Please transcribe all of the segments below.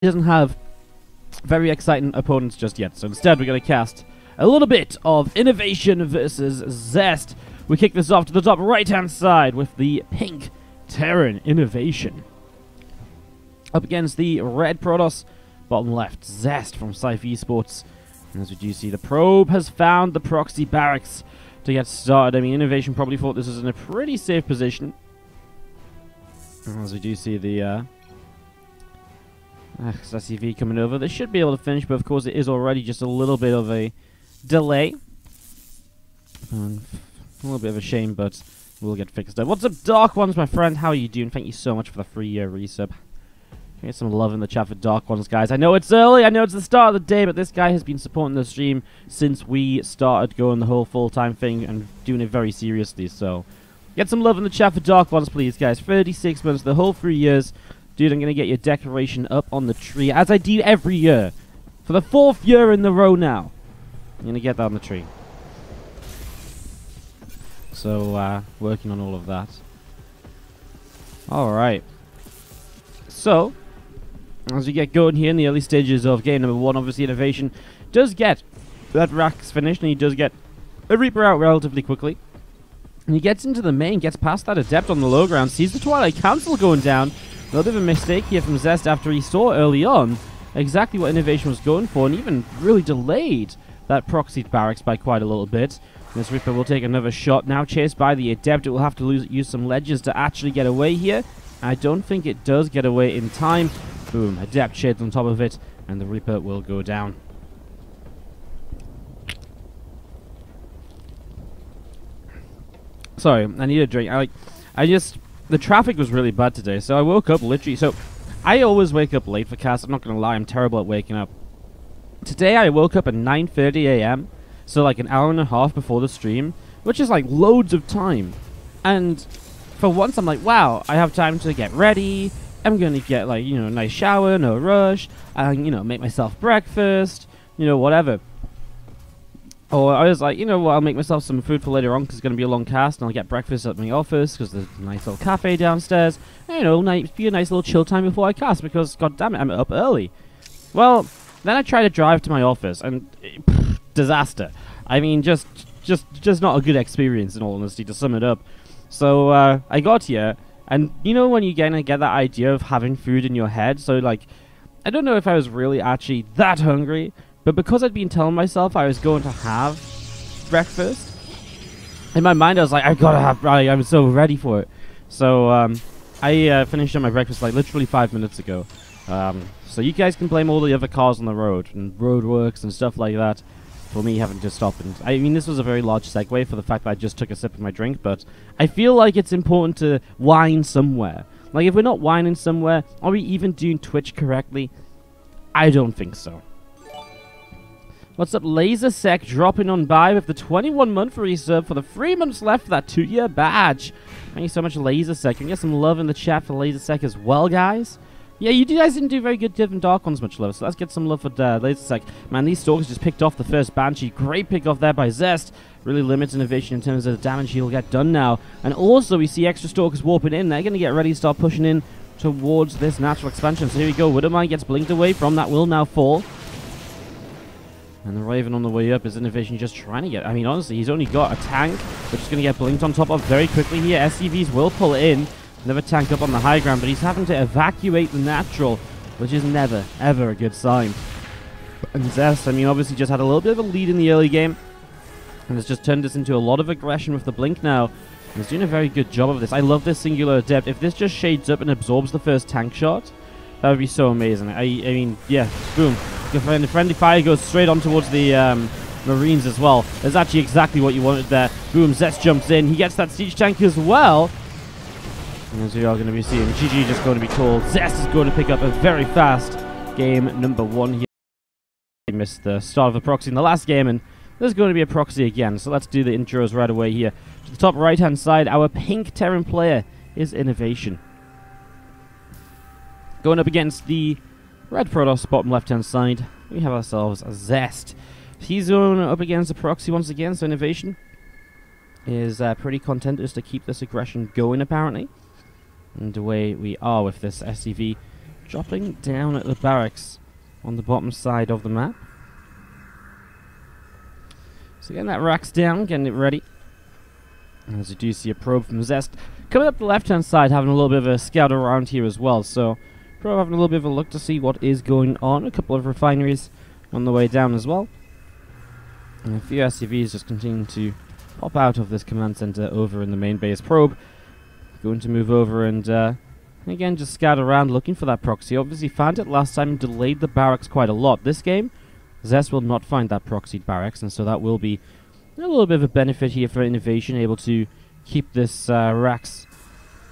doesn't have very exciting opponents just yet. So instead, we're going to cast a little bit of INnoVation versus Zest. We kick this off to the top right-hand side with the pink Terran INnoVation. Up against the red Protoss, bottom left, Zest from Decisive Esports. And as we do see, the probe has found the proxy barracks to get started. I mean, INnoVation probably thought this was in a pretty safe position. As we do see the SCV coming over. They should be able to finish, but of course it is already just a little bit of a delay. A little bit of a shame, but we'll get fixed up. What's up, Dark Ones, my friend? How are you doing? Thank you so much for the free resub. Get some love in the chat for Dark Ones, guys. I know it's early, I know it's the start of the day, but this guy has been supporting the stream since we started going the whole full-time thing and doing it very seriously, so get some love in the chat for Dark Ones, please, guys. 36 months, the whole 3 years. Dude, I'm going to get your decoration up on the tree, as I do every year. For the 4th year in a row now. I'm going to get that on the tree. So, working on all of that. Alright. So, as we get going here in the early stages of game number 1, obviously INnoVation does get that racks finished, and he does get a Reaper out relatively quickly. And he gets into the main, gets past that Adept on the low ground, sees the Twilight Council going down. A little bit of a mistake here from Zest after he saw early on exactly what INnoVation was going for, and even really delayed that proxy barracks by quite a little bit. This Reaper will take another shot, now chased by the Adept. It will have to use some ledges to actually get away here. I don't think it does get away in time. Boom, Adept shades on top of it, and the Reaper will go down. Sorry, I need a drink. The traffic was really bad today, so I woke up literally. So, I always wake up late for casts. I'm not going to lie, I'm terrible at waking up. Today, I woke up at 9:30 a.m., so like an hour and a half before the stream, which is like loads of time. And for once, I'm like, wow, I have time to get ready. I'm going to get, like, a nice shower, no rush, and, make myself breakfast, whatever. Or I was like, what, I'll make myself some food for later on because it's going to be a long cast, and I'll get breakfast at my office because there's a nice little cafe downstairs. And, be a nice little chill time before I cast because, god damn it, I'm up early. Well, then I tried to drive to my office, and disaster. I mean, just not a good experience, in all honesty, to sum it up. So, I got here, and when you get that idea of having food in your head, so, like, I don't know if I was really actually that hungry, but because I'd been telling myself I was going to have breakfast, in my mind I was like, I gotta have, I'm so ready for it. So, I finished up my breakfast like literally 5 minutes ago. So you guys can blame all the other cars on the road, and roadworks and stuff like that, for me having to stop. And I mean, this was a very large segue for the fact that I just took a sip of my drink, but I feel like it's important to whine somewhere. Like, if we're not whining somewhere, are we even doing Twitch correctly? I don't think so. What's up, LaserSec, dropping on by with the 21-month resub for the 3 months left for that 2-year badge. Thank you so much, LaserSec. Can we get some love in the chat for LaserSec as well, guys? Yeah, you guys didn't do very good giving Dark Ones much love, so let's get some love for LaserSec. Man, these Stalkers just picked off the first Banshee. Great pick off there by Zest. Really limits INnoVation in terms of the damage he'll get done now. And also, we see extra Stalkers warping in. They're going to get ready to start pushing in towards this natural expansion. So here we go. Widowmine gets blinked away from. That will now fall. And the Raven on the way up is INnoVation just trying to get... I mean, honestly, he's only got a tank, which is going to get blinked on top of very quickly here. SCVs will pull in. Another tank up on the high ground, but he's having to evacuate the natural, which is never, ever a good sign. And Zest, I mean, obviously just had a little bit of a lead in the early game, and has just turned this into a lot of aggression with the blink now. And he's doing a very good job of this. I love this singular Adept. If this just shades up and absorbs the first tank shot, that would be so amazing. I mean, yeah, boom. The friendly fire goes straight on towards the Marines as well. That's actually exactly what you wanted there. Boom, Zest jumps in. He gets that siege tank as well. And as we are going to be seeing, GG just going to be called. Zest is going to pick up a very fast game number 1 here. He missed the start of the proxy in the last game, and there's going to be a proxy again. So let's do the intros right away here. To the top right-hand side, our pink Terran player is INnoVation. Going up against the red Protoss, bottom left-hand side, we have ourselves a Zest. He's going up against the proxy once again, so INnoVation is pretty content just to keep this aggression going, apparently. And away we are with this SCV dropping down at the barracks on the bottom side of the map. So getting that racks down, getting it ready. As you do see a probe from Zest coming up the left-hand side, having a little bit of a scout around here as well. So probe having a little bit of a look to see what is going on. A couple of refineries on the way down as well. And a few SUVs just continuing to pop out of this command center over in the main base. Probe going to move over and again just scout around looking for that proxy. Obviously found it last time and delayed the barracks quite a lot. This game, Zest will not find that proxied barracks, and so that will be a little bit of a benefit here for INnoVation, able to keep this racks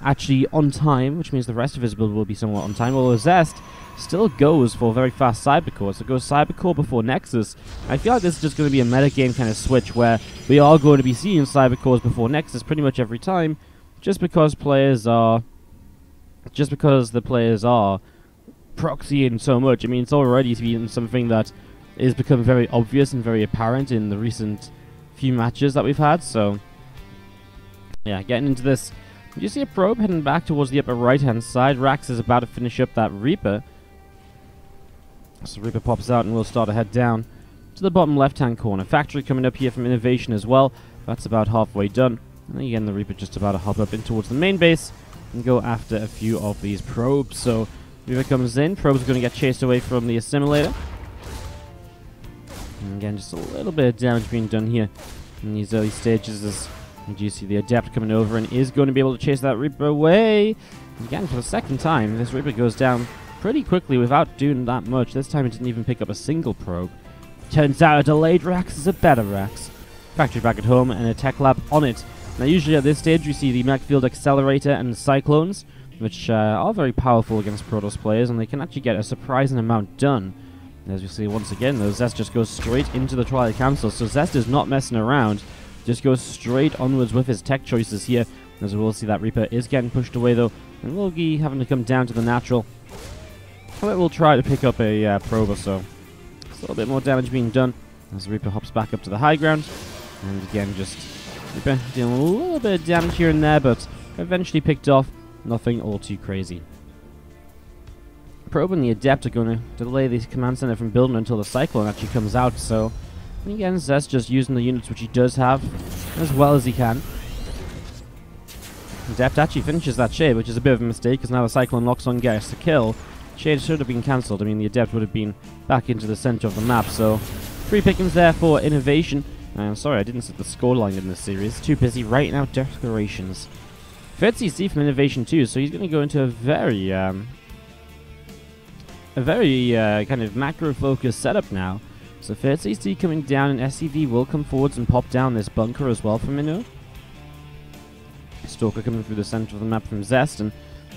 actually on time, which means the rest of his build will be somewhat on time, although Zest still goes for very fast cybercore, so goes cybercore before Nexus. I feel like this is just going to be a metagame kind of switch where we are going to be seeing cybercores before Nexus pretty much every time, just because the players are proxying so much. I mean, it's already been something that is become very obvious and very apparent in the recent few matches that we've had, so yeah, getting into this. You see a probe heading back towards the upper right-hand side. Rax is about to finish up that Reaper. So Reaper pops out and we'll start to head down to the bottom left-hand corner. Factory coming up here from INnoVation as well. That's about halfway done. And again, the Reaper just about to hop up in towards the main base and go after a few of these probes. So Reaper comes in. Probe's going to get chased away from the assimilator. And again, just a little bit of damage being done here in these early stages as you see the Adept coming over and is going to be able to chase that Reaper away. And again, for the second time, this Reaper goes down pretty quickly without doing that much. This time it didn't even pick up a single probe. Turns out a delayed Rax is a better Rax. Factory back at home and a tech lab on it. Now usually at this stage we see the Mech Field Accelerator and the Cyclones, which are very powerful against Protoss players, and they can actually get a surprising amount done. As you see once again, though, Zest just goes straight into the Twilight Council, so Zest is not messing around. Just goes straight onwards with his tech choices here. As we will see, that Reaper is getting pushed away though, and Logi having to come down to the natural. However, we'll try to pick up a probe or so. Just a little bit more damage being done as the Reaper hops back up to the high ground. And again, just Reaper dealing a little bit of damage here and there, but eventually picked off. Nothing all too crazy. Probe and the Adept are going to delay the command center from building until the Cyclone actually comes out, so again, Zest just using the units which he does have as well as he can. Adept actually finishes that Shade, which is a bit of a mistake, because now the Cyclone locks on gets the kill. Shade should have been cancelled. I mean, the Adept would have been back into the center of the map, so free pickings there for INnoVation. I'm sorry, I didn't set the scoreline in this series. Too busy writing out declarations. Third CC from INnoVation too, so he's going to go into a very kind of macro-focused setup now. So third CC coming down, and SCV will come forwards and pop down this bunker as well from Inno. Stalker coming through the center of the map from Zest, and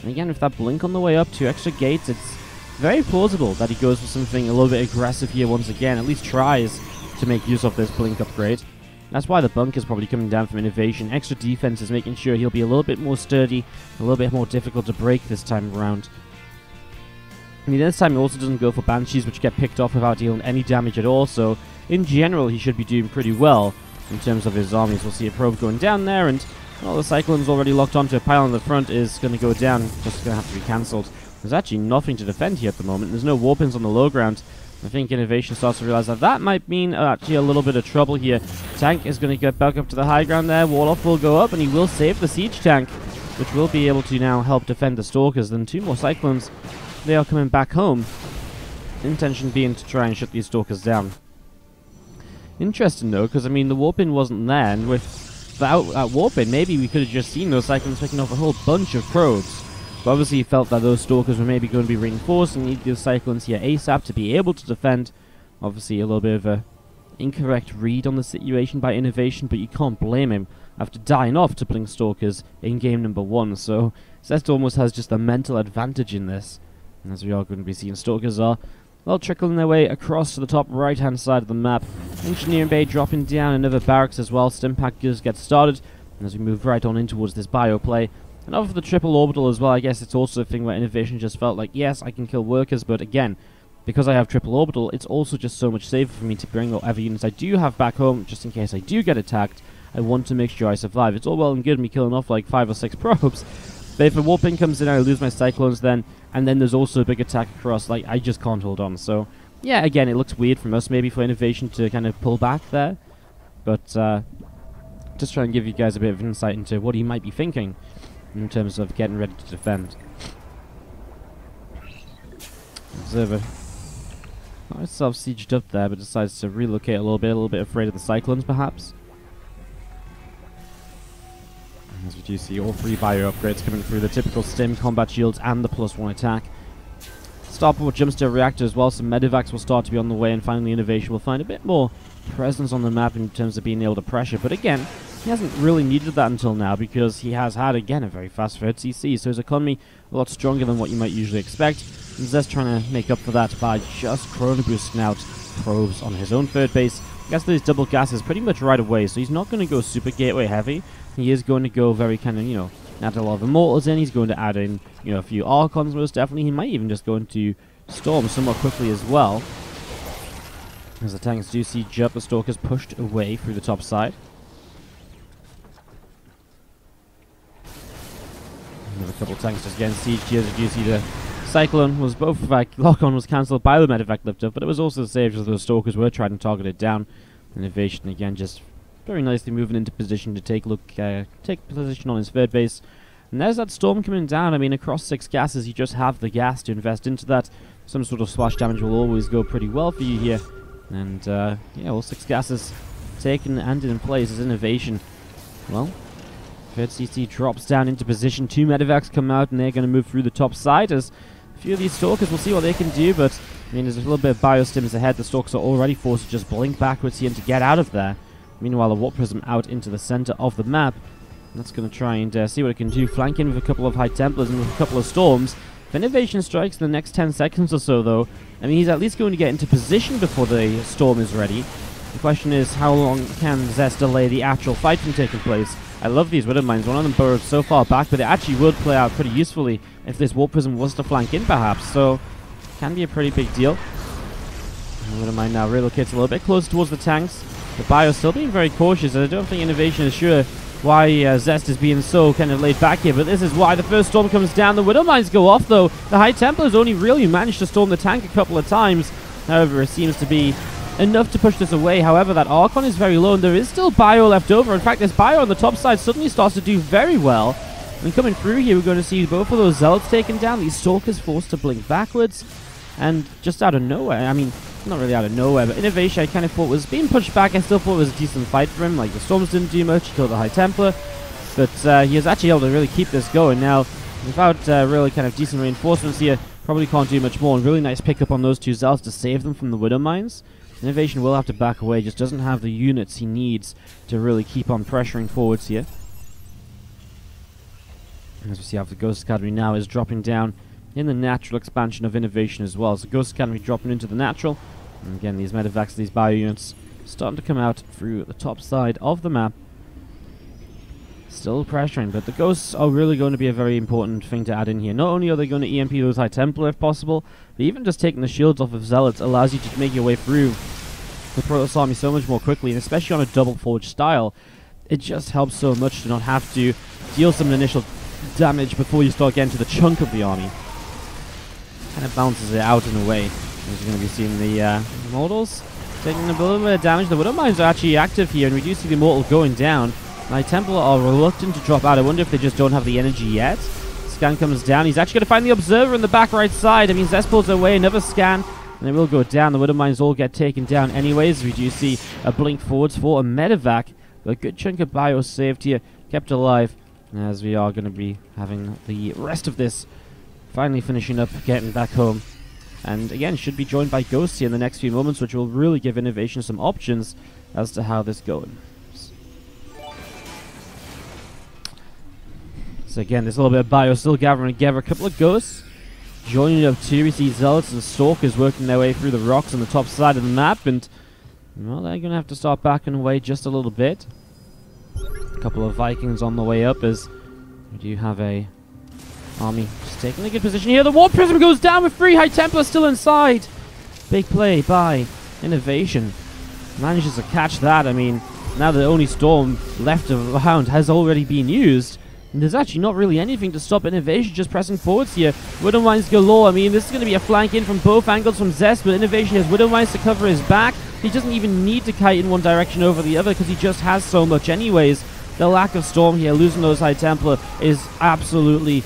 again with that blink on the way up, 2 extra gates, it's very plausible that he goes for something a little bit aggressive here once again, at least tries to make use of this blink upgrade. That's why the bunker's probably coming down from INnoVation. Extra defense is making sure he'll be a little bit more sturdy, a little bit more difficult to break this time around. I mean, this time he also doesn't go for Banshees, which get picked off without dealing any damage at all, so in general he should be doing pretty well in terms of his armies. We'll see a probe going down there, and well, the Cyclone's already locked onto a pile on the front, is going to go down, just going to have to be cancelled. There's actually nothing to defend here at the moment. There's no warpins on the low ground. I think INnoVation starts to realize that that might mean actually a little bit of trouble here. Tank is going to get back up to the high ground there. Warlock will go up, and he will save the siege tank, which will be able to now help defend the Stalkers. Then 2 more Cyclones, they are coming back home. Intention being to try and shut these Stalkers down. Interesting though, because I mean the warpin wasn't there, and without warpin, maybe we could have just seen those Cyclones picking off a whole bunch of probes. But obviously he felt that those Stalkers were maybe going to be reinforced and need those Cyclones here ASAP to be able to defend. Obviously a little bit of a incorrect read on the situation by INnoVation, but you can't blame him after dying off to Blink Stalkers in game number 1. So Zest almost has just a mental advantage in this. And as we are going to be seeing, Stalkers are well trickling their way across to the top right hand side of the map. Engineering Bay dropping down another barracks as well. Stimpack does get started. And as we move right on in towards this bio play, and over the triple orbital as well, I guess it's also a thing where INnoVation just felt like, yes, I can kill workers, but again, because I have triple orbital, it's also just so much safer for me to bring whatever units I do have back home, just in case I do get attacked. I want to make sure I survive. It's all well and good me killing off like 5 or 6 probes, But if a warping comes in, I lose my cyclones then, and then there's also a big attack across. Like, I just can't hold on. So, yeah, again, it looks weird from us maybe for INnoVation to kind of pull back there. But just try and give you guys a bit of insight into what he might be thinking in terms of getting ready to defend. Observer. Got itself sieged up there, but decides to relocate a little bit afraid of the cyclones perhaps. As we do see all 3 bio upgrades coming through, the typical stim, combat shields, and the +1 attack. Starport Jumpster Reactor as well, some Medivacs will start to be on the way, and finally INnoVation will find a bit more presence on the map in terms of being able to pressure. But again, he hasn't really needed that until now because he has had, again, a very fast third CC, so his economy a lot stronger than what you might usually expect. And Zest trying to make up for that by just chrono boosting out probes on his own third base. Gets those double gases pretty much right away, so he's not going to go super gateway heavy. He is going to go very kind of, you know, add a lot of Immortals in. He's going to add in, you know, a few Archons most definitely. He might even just go into Storm somewhat quickly as well. As the tanks do see Jup, the Stalkers pushed away through the top side. Another couple of tanks just getting sieged here. As you see, the Cyclone was both, lock-on was cancelled by the Medivac lift up, but it was also saved as those Stalkers were trying to target it down. INnoVation again just very nicely moving into position to take position on his third base. And there's that Storm coming down. I mean, across 6 gases, you just have the gas to invest into that. Some sort of splash damage will always go pretty well for you here. And, yeah, all 6 gases taken and in place as INnoVation. Well, third CC drops down into position. 2 Medivacs come out, and they're going to move through the top side as a few of these Stalkers will see what they can do. But, I mean, there's a little bit of biostims ahead. The Stalkers are already forced to just blink backwards here and to get out of there. Meanwhile, a Warp Prism out into the center of the map. That's going to try and see what it can do. Flank in with a couple of High Templars and with a couple of Storms. If INnoVation strikes in the next 10 seconds or so, though, I mean, he's at least going to get into position before the Storm is ready. The question is, how long can Zest delay the actual fight from taking place? I love these Widow Mines. One of them burrowed so far back, but it actually would play out pretty usefully if this Warp Prism was to flank in, perhaps. So, can be a pretty big deal. Widow Mine now relocates a little bit closer towards the tanks. The Bio still being very cautious, and I don't think INnoVation is sure why Zest is being so kind of laid back here, but this is why the first Storm comes down. The Widow Mines go off, though. The High Templars only really managed to storm the tank a couple of times. However, it seems to be enough to push this away. However, that Archon is very low, and there is still Bio left over. In fact, this Bio on the top side suddenly starts to do very well. And coming through here, we're going to see both of those Zealots taken down. These Stalkers forced to blink backwards. And just out of nowhere, I mean, not really out of nowhere, but INnoVation I kind of thought was being pushed back. I still thought it was a decent fight for him. Like, the Storms didn't do much. He killed the High Templar. But he was actually able to really keep this going. Now, without really kind of decent reinforcements here, probably can't do much more. And really nice pickup on those 2 Zealots to save them from the Widow Mines. INnoVation will have to back away. Just doesn't have the units he needs to really keep on pressuring forwards here. As we see how the Ghost Academy now is dropping down in the natural expansion of INnoVation as well. So Ghost Academy dropping into the natural. And again, these Medivacs, these bio units, starting to come out through the top side of the map. Still pressuring, but the Ghosts are really going to be a very important thing to add in here. Not only are they going to EMP those High Templar if possible, but even just taking the shields off of Zealots allows you to make your way through the Protoss army so much more quickly, and especially on a double forge style, it just helps so much to not have to deal some initial damage before you start getting to the chunk of the army. Kind of balances it out in a way. As you're going to be seeing the Immortals taking a little bit of damage. The Widow Mines are actually active here, and we do see the Immortal going down. My Templar are reluctant to drop out. I wonder if they just don't have the energy yet. Scan comes down. He's actually going to find the Observer in the back right side. I mean, Zest pulls away. Another scan, and they will go down. The Widow Mines all get taken down anyways. We do see a blink forwards for a Medivac. A good chunk of bio saved here, kept alive, as we are going to be having the rest of this finally finishing up, getting back home. And again, should be joined by Ghosts here in the next few moments, which will really give INnoVation some options as to how this goes. So again, there's a little bit of bio still gathering together. A couple of Ghosts joining up too. We see Zealots and Stalkers working their way through the rocks on the top side of the map, and well, they're going to have to start backing away just a little bit. A couple of Vikings on the way up as we do have a army just taking a good position here. The Warp Prism goes down with 3 High Templars still inside. Big play by INnoVation. Manages to catch that. I mean, now the only Storm left around has already been used. And there's actually not really anything to stop INnoVation just pressing forwards here. Widow Mines galore. I mean, this is going to be a flank in from both angles from Zest, but INnoVation has Widow Mines to cover his back. He doesn't even need to kite in one direction over the other because he just has so much anyways. The lack of Storm here, losing those High Templar, is absolutely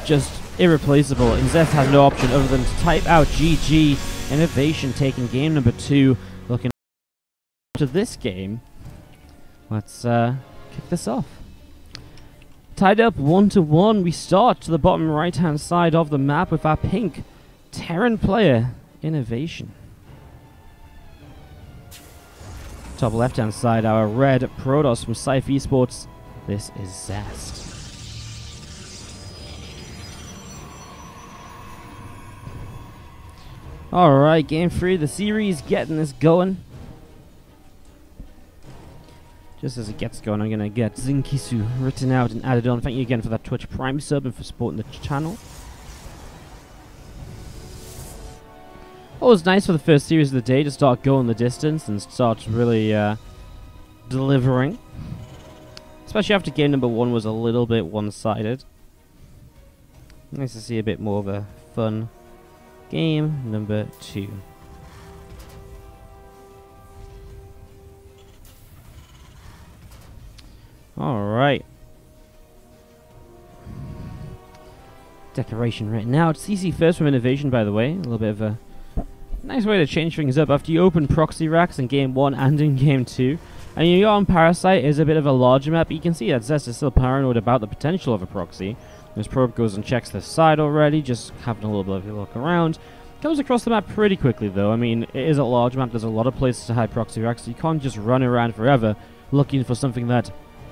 just irreplaceable. And Zest has no option other than to type out GG. INnoVation taking game number 2. Looking to this game. Let's kick this off. Tied up 1-1, we start to the bottom right-hand side of the map with our pink Terran player, INnoVation. Top left-hand side, our red Protoss from Scythe Esports. This is Zest. Alright, game 3 of the series, getting this going. Just as it gets going, I'm going to get Zinkisu written out and added on. Thank you again for that Twitch Prime sub and for supporting the channel. Always nice for the first series of the day to start going the distance and start really delivering. Especially after game number 1 was a little bit one-sided. Nice to see a bit more of a fun game number 2. Alright. Decoration written out. CC first from INnoVation, by the way. A little bit of a nice way to change things up after you open proxy racks in game 1 and in game 2. And you're on Parasite is a bit of a larger map, but you can see that Zest is still paranoid about the potential of a proxy. This probe goes and checks the side already, just having a little bit of a look around. Comes across the map pretty quickly though. I mean, it is a large map, there's a lot of places to hide proxy racks, so you can't just run around forever looking for something that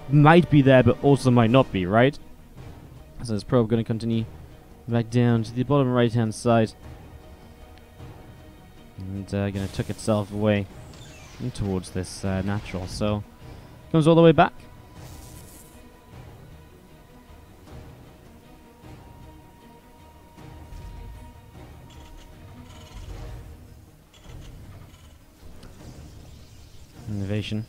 might be there, but also might not be, right? So this probe going to continue back down to the bottom right-hand side. And going to tuck itself away towards this natural. So, comes all the way back. INnoVation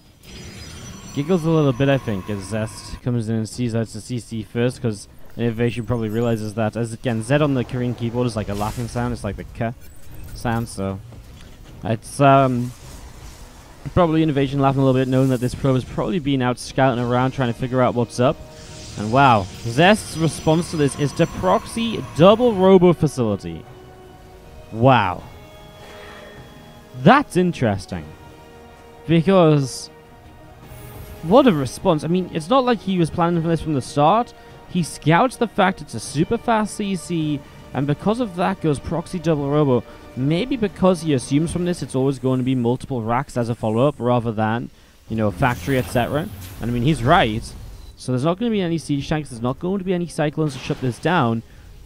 giggles a little bit, I think, as Zest comes in and sees that it's a CC first, because INnoVation probably realizes that, as again, Z on the Korean keyboard is like a laughing sound, it's like the K sound, so it's probably INnoVation laughing a little bit, knowing that this probe has probably been out scouting around trying to figure out what's up. And wow, Zest's response to this is to proxy double robo facility. Wow. That's interesting. Because what a response. I mean, it's not like he was planning for this from the start. He scouts the fact it's a super fast CC, and because of that goes proxy double robo. Maybe because he assumes from this it's always going to be multiple racks as a follow-up rather than, you know, factory, etc. And I mean, he's right. So there's not going to be any siege tanks, there's not going to be any cyclones to shut this down.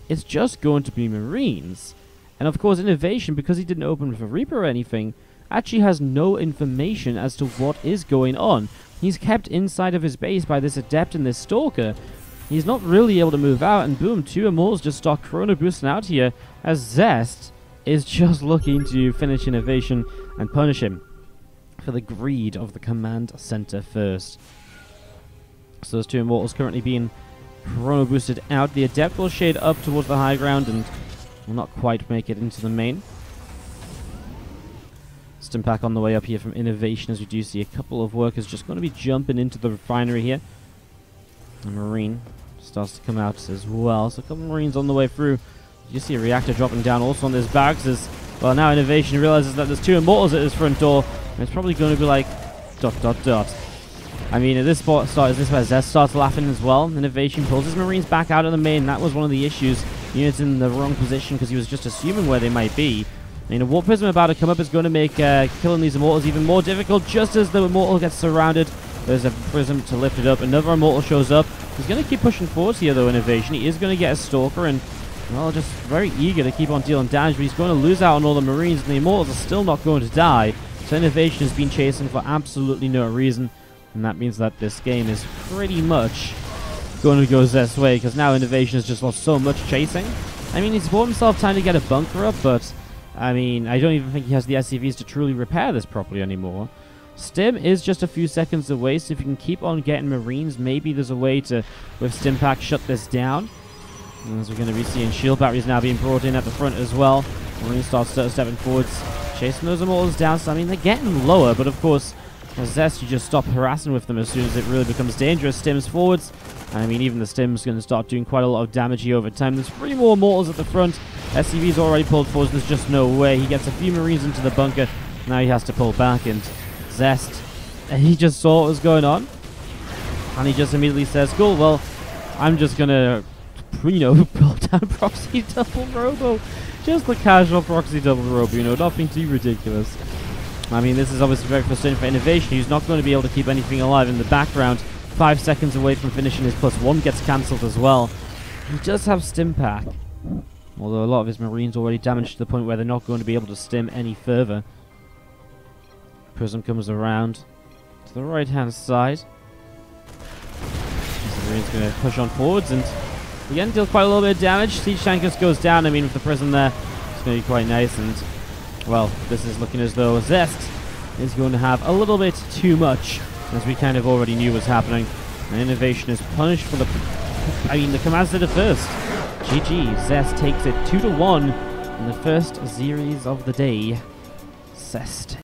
It's just going to be Marines. And of course, INnoVation, because he didn't open with a Reaper or anything, actually has no information as to what is going on. He's kept inside of his base by this Adept and this Stalker. He's not really able to move out, and boom, 2 Immortals just start Chrono boosting out here, as Zest is just looking to finish INnoVation and punish him for the greed of the command center first. So those 2 Immortals currently being Chrono boosted out. The Adept will shade up towards the high ground and will not quite make it into the main. Stimpack on the way up here from INnoVation, as we do see a couple of workers just going to be jumping into the refinery here. The Marine starts to come out as well. So a couple of Marines on the way through. You see a reactor dropping down also on this barracks as well. Now INnoVation realizes that there's 2 Immortals at his front door, and it's probably going to be like ... I mean, at this spot is this where Zest starts laughing as well. INnoVation pulls his Marines back out of the main. That was one of the issues. Units in the wrong position because he was just assuming where they might be. And a Warp Prism about to come up is going to make killing these Immortals even more difficult. Just as the Immortal gets surrounded, there's a Prism to lift it up. Another Immortal shows up. He's going to keep pushing forwards here, though, INnoVation. He is going to get a Stalker and, well, just very eager to keep on dealing damage, but he's going to lose out on all the Marines, and the Immortals are still not going to die. So INnoVation has been chasing for absolutely no reason, and that means that this game is pretty much going to go Zest's way, because now INnoVation has just lost so much chasing. I mean, he's bought himself time to get a bunker up, but I mean, I don't even think he has the SCVs to truly repair this properly anymore. Stim is just a few seconds away, so if you can keep on getting Marines, maybe there's a way to, with Stim Pack, shut this down. And as we're going to be seeing shield batteries now being brought in at the front as well. Marines start stepping forwards, chasing those immortals down. So, I mean, they're getting lower, but of course, as Zest, you just stop harassing with them as soon as it really becomes dangerous. Stims forwards. And I mean, even the Stim's going to start doing quite a lot of damage here over time. There's 3 more mortals at the front. SCV's already pulled forward. There's just no way. He gets a few Marines into the bunker. Now he has to pull back, and Zest, he just saw what was going on. And he just immediately says, cool, well, I'm just going to, you know, pull down proxy double robo. Just the casual proxy double robo, you know, nothing too ridiculous. I mean, this is obviously very frustrating for INnoVation. He's not going to be able to keep anything alive in the background. 5 seconds away from finishing his +1 gets cancelled as well. He does have Stim Pack, although a lot of his Marines already damaged to the point where they're not going to be able to stim any further. Prism comes around to the right-hand side. The Marine's going to push on forwards and again deal quite a little bit of damage. Siege Tank just goes down. I mean, with the Prism there, it's going to be quite nice. And, well, this is looking as though Zest is going to have a little bit too much, as we kind of already knew was happening. And INnoVation is punished for the... I mean, the command center first. GG. Zest takes it 2-1 in the first series of the day. Zest.